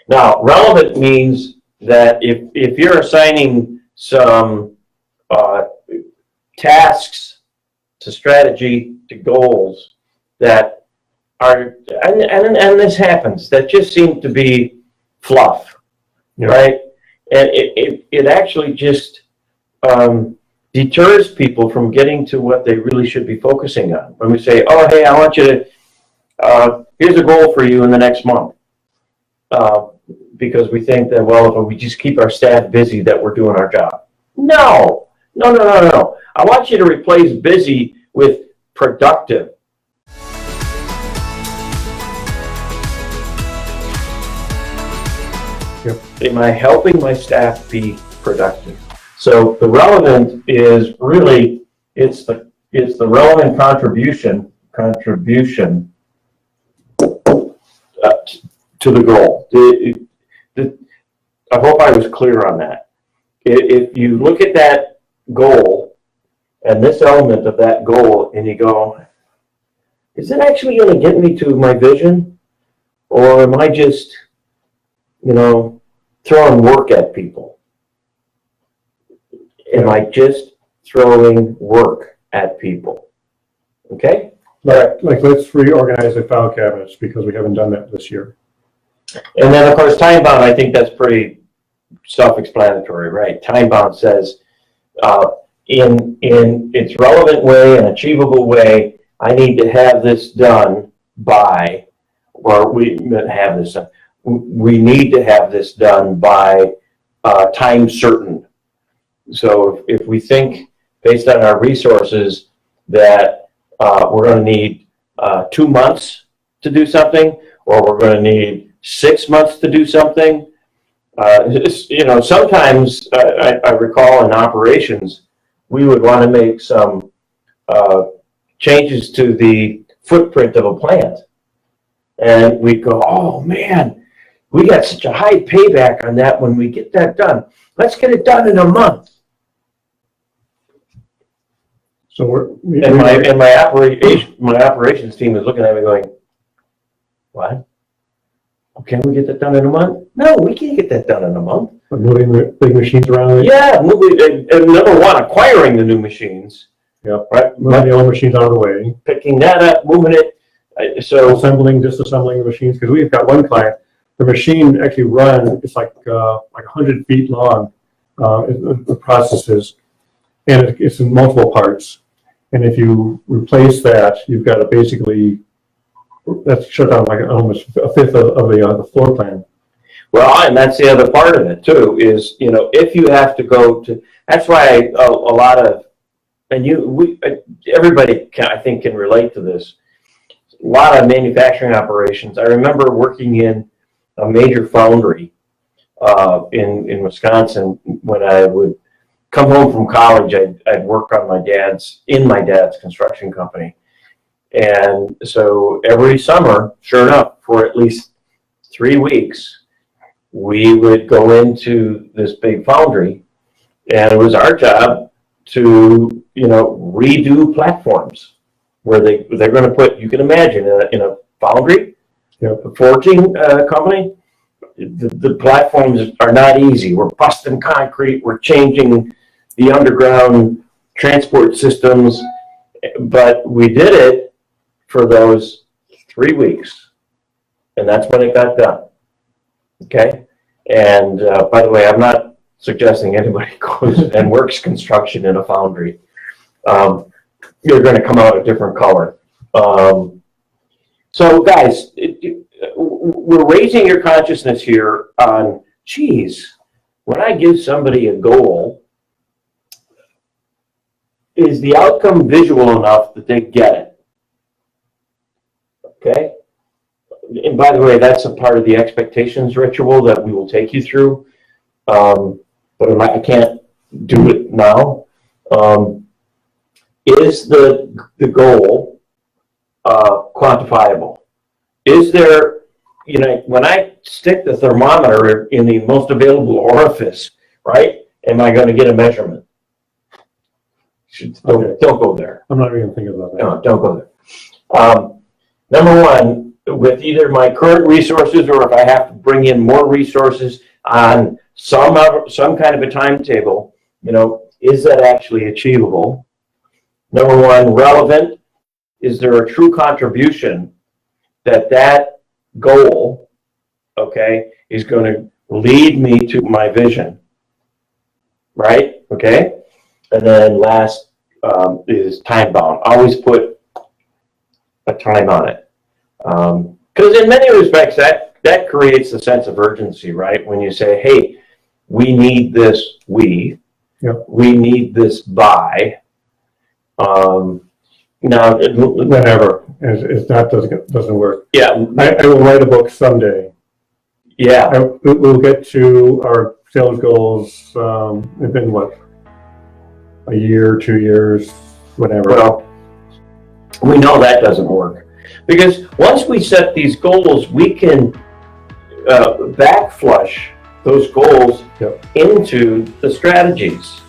Now, relevant means that if you're assigning some tasks to strategy to goals that are, and this happens, that just seem to be fluff, right? And it actually just deters people from getting to what they really should be focusing on. When we say, oh, hey, I want you to, here's a goal for you in the next month. Because we think that, well, if we just keep our staff busy, that we're doing our job. No. I want you to replace busy with productive. Yep. Am I helping my staff be productive? So the relevant is really, it's the relevant contribution to the goal. I hope I was clear on that. If you look at that goal and this element of that goal and you go, is it actually going to get me to my vision? Or am I just, throwing work at people? Am I just throwing work at people? Okay? Like let's reorganize the file cabinets because we haven't done that this year. And then, of course, time-bound, I think that's pretty self-explanatory, right? Time-bound says, in its relevant way and achievable way, I need to have this done by, or we need to have this done by time certain. So if we think, based on our resources, that we're going to need 2 months to do something, or we're going to need 6 months to do something. Sometimes I recall in operations, we would want to make some changes to the footprint of a plant. And we'd go, oh man, we got such a high payback on that when we get that done. Let's get it done in a month. So my operations team is looking at me going, what? Can we get that done in a month? No, we can't get that done in a month. Moving the big machines around. Yeah, number one, acquiring the new machines. Yeah, right. Moving the old machines out of the way. Picking that up, moving it. Disassembling the machines, because we've got one client. The machine actually it's like 100 feet long. The process is, and it's in multiple parts. And if you replace that, you've got to basically, that's shut down like almost a fifth of the floor plan. Well, and that's the other part of it too, is, if you have to go to, that's why a lot of, and everybody I think can relate to this. A lot of manufacturing operations. I remember working in a major foundry in Wisconsin when I would come home from college. I'd work on my dad's construction company. And so every summer, sure enough, for at least 3 weeks, we would go into this big foundry, and it was our job to, redo platforms where they're going to put, you can imagine, in a foundry, a forging company, the platforms are not easy. We're busting concrete, we're changing the underground transport systems, but we did it for those 3 weeks, and that's when it got done. Okay? And by the way, I'm not suggesting anybody goes and works construction in a foundry. You're going to come out a different color. So guys, we're raising your consciousness here on, geez, when I give somebody a goal, is the outcome visual enough that they get it? Okay? And by the way, that's a part of the expectations ritual that we will take you through. But I can't do it now. Is the goal quantifiable? Is there, when I stick the thermometer in the most available orifice, right, am I going to get a measurement? Don't go there. I'm not even thinking about that. No, don't go there. Number one, with either my current resources or if I have to bring in more resources on some kind of a timetable, is that actually achievable? Number one, relevant. Is there a true contribution that goal, okay, is going to lead me to my vision, right? Okay. And then last is time bound. Always put a time on it. Because in many respects, that creates a sense of urgency, right? When you say, hey, we need this, we need this by, now, Whenever, if that doesn't work. Yeah. I will write a book someday. Yeah. We'll get to our sales goals within what? A year, 2 years, whatever. Well, we know that doesn't work. Because once we set these goals, we can backflush those goals into the strategies.